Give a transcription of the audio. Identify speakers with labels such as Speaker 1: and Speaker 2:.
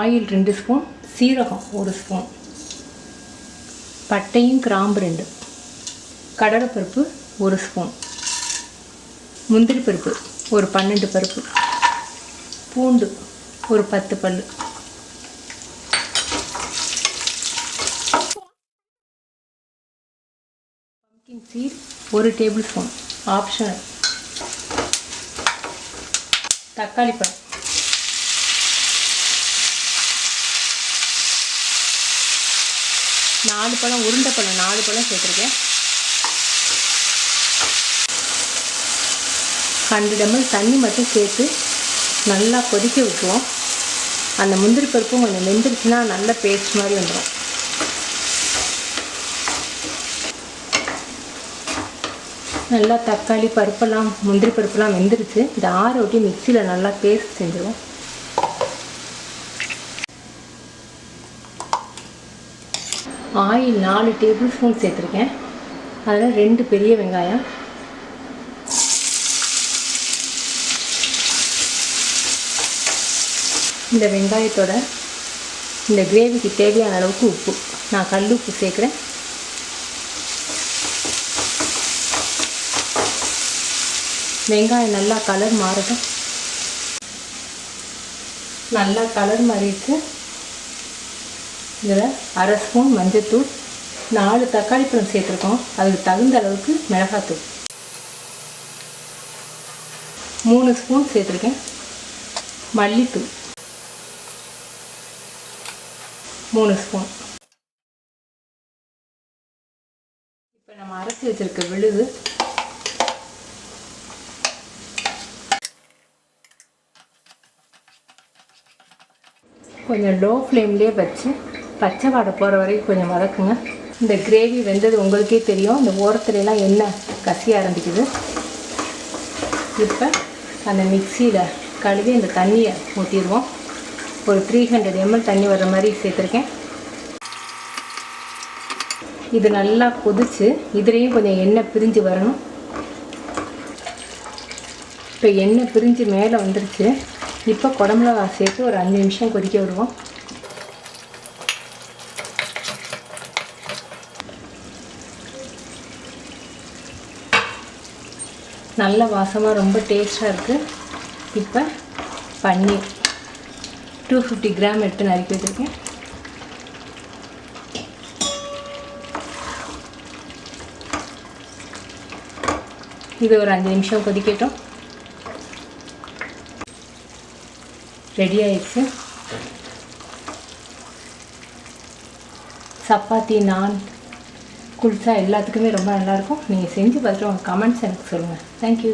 Speaker 1: Oil 2 spoon, சீரகம் 1 spoon, பட்டையும் கிராம்பு 2, கடலைப்பருப்பு 1 ஸ்பூன், முந்திரி பருப்பு ஒரு 12 பருப்பு, பூண்டு ஒரு 10 பல்லு, pumpkin seat 1 table spoon optional, தக்காளி பழம், உருண்டை பழம் 4 பழம் சேர்த்துருக்கேன். 100 ml தண்ணி மட்டும் சேர்த்து நல்லா கொதிக்க விட்டுருவோம். அந்த முந்திரி பருப்பும் கொஞ்சம் வெந்துருச்சுன்னா நல்ல பேஸ்ட் மாதிரி வந்துடும். நல்லா தக்காளி பருப்பெல்லாம் முந்திரி பருப்புலாம் வெந்துருச்சு. இந்த ஆற ஒட்டி மிக்சியில் நல்லா பேஸ்ட் செஞ்சுருவோம். ஆயில் 4 டேபிள் ஸ்பூன் சேர்த்துருக்கேன். அதில் 2 பெரிய வெங்காயம், இந்த வெங்காயத்தோட இந்த கிரேவிக்கு தேவையான அளவுக்கு உப்பு, நான் கல் உப்பு சேர்க்குறேன். வெங்காயம் நல்லா கலர் மாறட்டும். நல்லா கலர் மாறிடுச்சு. இதில் 1/2 ஸ்பூன் மஞ்சள்தூள், 4 தக்காளி பழம் சேர்த்துருக்கோம், அதுக்கு தகுந்த அளவுக்கு மிளகாத்தூள் 3 ஸ்பூன் சேர்த்துருக்கேன், மல்லித்தூள் 3 ஸ்பூன். இப்போ நம்ம அரைச்சி வச்சுருக்க விழுது கொஞ்சம் லோ ஃப்ளேம்லேயே வச்சு பச்சை வாடை போகிற வரைக்கும் கொஞ்சம் வதக்குங்க. இந்த கிரேவி வெந்தது உங்களுக்கே தெரியும். இந்த ஓரத்துலலாம் எண்ணெய் கசிய ஆரம்பிக்குது. இப்போ அந்த மிக்சியில் கழுவி இந்த தண்ணியை ஊற்றிடுவோம். ஒரு 300 ml தண்ணி வர்ற மாதிரி சேர்த்துருக்கேன். இது நல்லா கொதிச்சு இதுலேயும் கொஞ்சம் எண்ணெய் பிரிஞ்சு வரணும். இப்போ எண்ணெய் பிரிஞ்சு மேலே வந்துருச்சு. இப்போ குடமிளகா சேர்த்து ஒரு 5 நிமிஷம் கொதிக்க விடுவோம். நல்ல வாசமாக ரொம்ப டேஸ்ட்டாக இருக்குது. இப்போ பன்னீர் 250 கிராம் எடுத்து நறுக்கி வச்சுருக்கேன். இது ஒரு 5 நிமிஷம் கொதிக்கட்டும். ரெடி ஆயிடுச்சு. சப்பாத்தி, நான், குல்ச்சா எல்லாத்துக்குமே ரொம்ப நல்லாயிருக்கும். நீங்கள் செஞ்சு பார்த்துட்டு உங்கள் கமெண்ட்ஸ் எனக்கு சொல்லுங்கள். தேங்க்யூ.